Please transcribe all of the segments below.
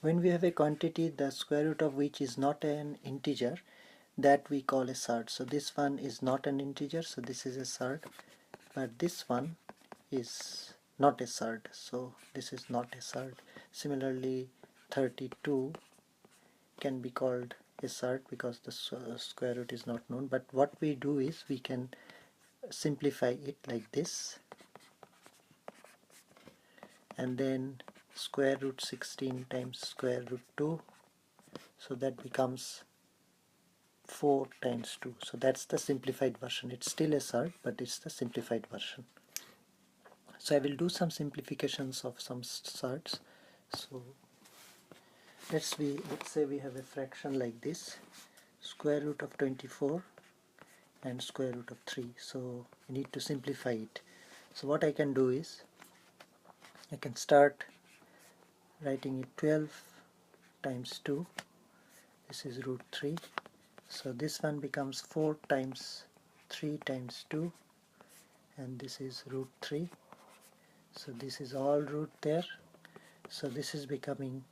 When we have a quantity the square root of which is not an integer, that we call a surd. So this one is not an integer, so this is a surd, but this one is not a surd, so this is not a surd. Similarly 32 can be called a surd because the square root is not known, but what we do is we can simplify it like this, and then square root 16 times square root 2, so that becomes 4 times 2. So that's the simplified version. It's still a surd, but it's the simplified version. So I will do some simplifications of some surds. So let's say we have a fraction like this, square root of 24 and square root of 3. So we need to simplify it. So what I can do is I can start writing it 12 times 2, this is root 3. So this one becomes 4 times 3 times 2, and this is root 3. So this is all root there. So this is becoming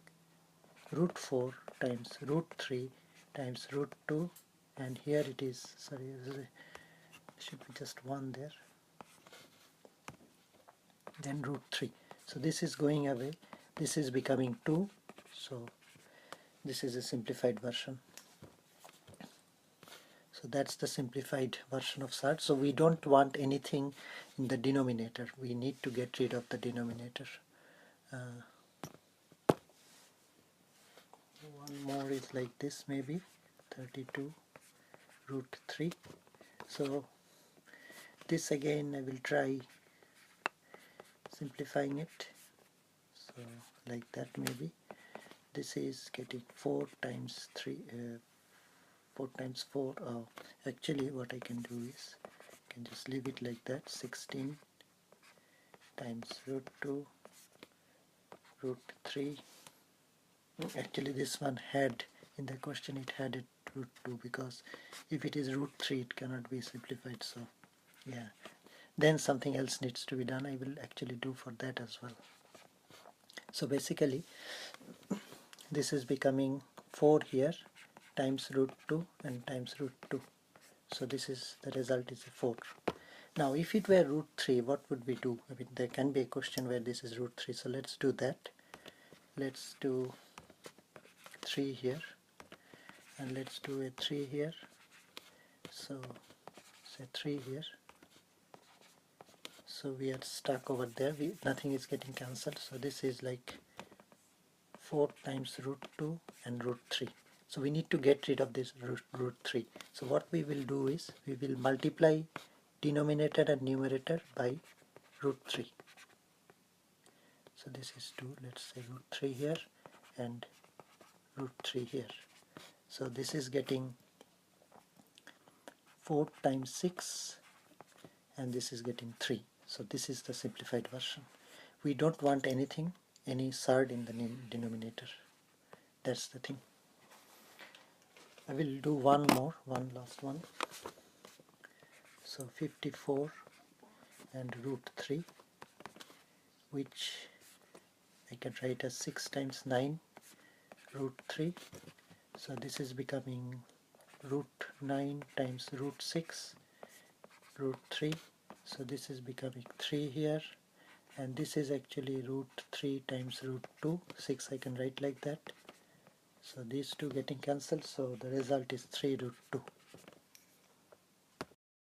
root 4 times root 3 times root 2, and here it is, sorry, should be just 1 there, then root 3. So this is going away, this is becoming 2, so this is a simplified version. So that's the simplified version of surd. So we don't want anything in the denominator, we need to get rid of the denominator. One more is like this, maybe 32 root 3. So this again I will try simplifying it, so like that maybe. This is getting 4 times 3, 4 times 4. Actually what I can do is I can just leave it like that, 16 times root 2 root 3. Actually this one had, in the question it had a root 2, because if it is root 3 it cannot be simplified, so yeah, then something else needs to be done. I will actually do for that as well. So basically this is becoming 4 here times root 2 and times root 2, so this is the result is a 4. Now if it were root 3, what would we do? I mean, there can be a question where this is root 3, so let's do that. Let's do 3 here, and let's do a 3 here, so say 3 here. So we are stuck over there, nothing is getting cancelled, so this is like 4 times root 2 and root 3. So we need to get rid of this root 3. So what we will do is we will multiply denominator and numerator by root 3. So this is 2, let's say root 3 here and root 3 here. So this is getting 4 times 6, and this is getting 3. So this is the simplified version. We don't want anything, any surd in the denominator. That's the thing. I will do one last one. So 54 and root 3, which I can write as 6 times 9 root 3. So this is becoming root 9 times root 6 root 3. So this is becoming 3 here, and this is actually root 3 times root 2, 6 I can write like that. So these two getting cancelled, so the result is 3 root 2.